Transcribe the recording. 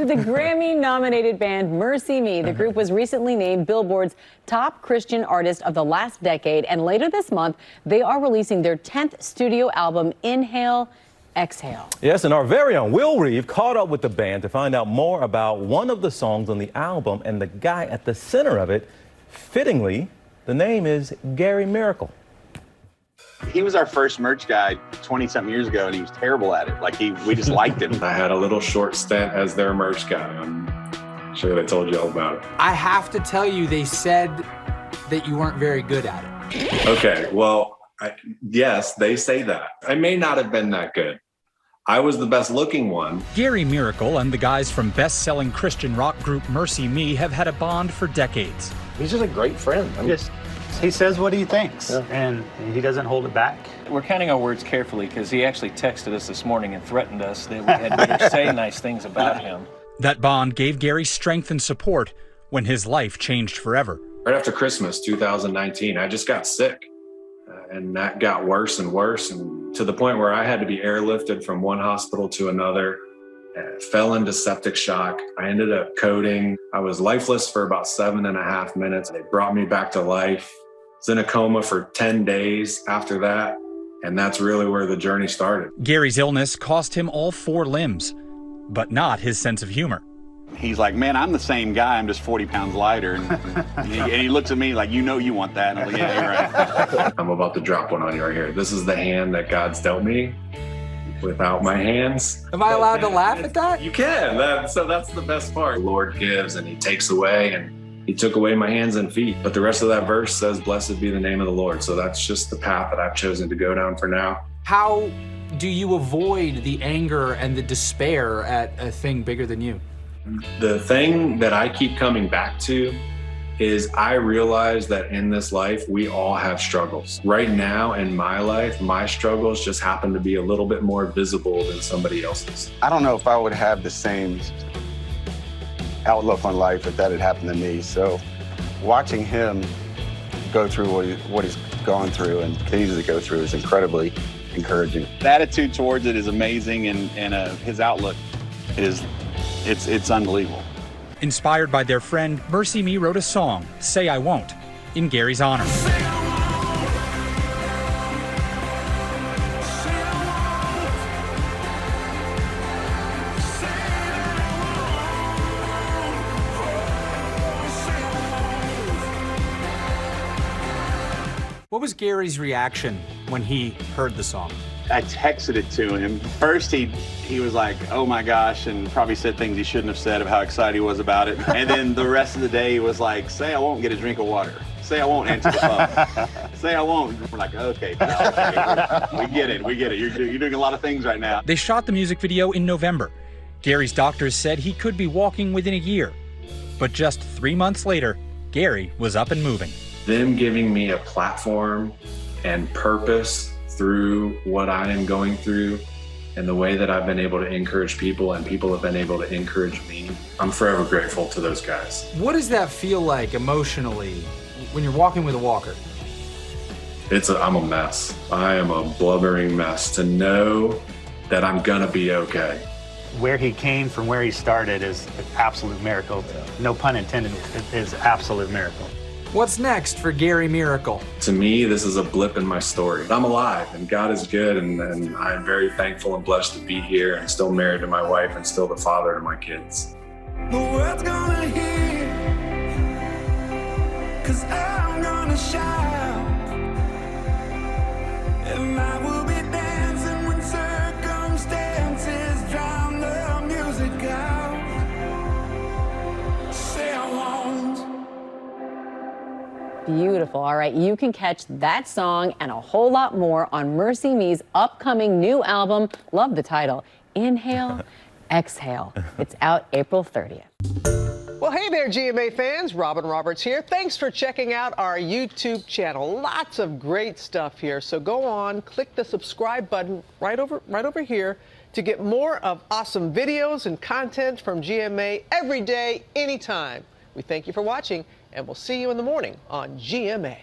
to the Grammy-nominated band MercyMe. The group was recently named Billboard's top Christian artist of the last decade, and later this month, they are releasing their 10th studio album, Inhale, Exhale. Yes, and our very own Will Reeve caught up with the band to find out more about one of the songs on the album and the guy at the center of it. Fittingly, the name is Gary Miracle. He was our first merch guy 20-something years ago, and he was terrible at it. Like, we just liked him. I had a little short stint as their merch guy. I'm sure they told you all about it. I have to tell you, they said that you weren't very good at it. Okay, well, yes, they say that. I may not have been that good. I was the best looking one. Gary Miracle and the guys from best-selling Christian rock group MercyMe have had a bond for decades. He's just a great friend. He says what he thinks, and he doesn't hold it back. We're counting our words carefully because he actually texted us this morning and threatened us that we had better say nice things about him. That bond gave Gary strength and support when his life changed forever. Right after Christmas 2019, I just got sick. And that got worse and worse, and to the point where I had to be airlifted from one hospital to another. Fell into septic shock. I ended up coding. I was lifeless for about 7.5 minutes. They brought me back to life. I was in a coma for 10 days after that, and that's really where the journey started. Gary's illness cost him all 4 limbs, but not his sense of humor. He's like, man, I'm the same guy. I'm just 40 pounds lighter. And he looks at me like, you know you want that. And I'm like, yeah, you're right. I'm about to drop one on you right here. This is the hand that God's dealt me without my hands. Am I allowed to laugh at that? You can. So that's the best part. The Lord gives and he takes away, and he took away my hands and feet. But the rest of that verse says, blessed be the name of the Lord. So that's just the path that I've chosen to go down for now. How do you avoid the anger and the despair at a thing bigger than you? The thing that I keep coming back to is I realize that in this life, we all have struggles. Right now in my life, my struggles just happen to be a little bit more visible than somebody else's. I don't know if I would have the same outlook on life if that had happened to me. So watching him go through what he's gone through and continues to go through is incredibly encouraging. The attitude towards it is amazing, and his outlook is it's unbelievable. Inspired by their friend, MercyMe wrote a song, Say I Won't, in Gary's honor. What was Gary's reaction when he heard the song? I texted it to him. First, he was like, oh my gosh, and probably said things he shouldn't have said of how excited he was about it. And then the rest of the day, he was like, say I won't get a drink of water. Say I won't answer the phone. Say I won't. We're like, okay, pal, okay. We get it. You're doing a lot of things right now. They shot the music video in November. Gary's doctors said he could be walking within a year. But just 3 months later, Gary was up and moving. Them giving me a platform and purpose through what I am going through and the way that I've been able to encourage people and people have been able to encourage me. I'm forever grateful to those guys. What does that feel like emotionally when you're walking with a walker? I'm a mess. I am a blubbering mess. To know that I'm gonna be okay. Where he came from where he started is an absolute miracle. No pun intended, it is an absolute miracle. What's next for Gary Miracle? To me, this is a blip in my story. I'm alive and God is good, and I'm very thankful and blessed to be here and still married to my wife and still the father to my kids. The world's gonna hear, 'cause I'm gonna shout, and I will be dancing when circumstances drown the music out. Say I won't. Beautiful. All right, you can catch that song and a whole lot more on MercyMe's upcoming new album. Love the title, Inhale, Exhale. It's out April 30th. Well, hey there, GMA fans. Robin Roberts here. Thanks for checking out our YouTube channel. Lots of great stuff here. So go on, click the subscribe button right over here to get more of awesome videos and content from GMA every day, anytime. We thank you for watching, and we'll see you in the morning on GMA.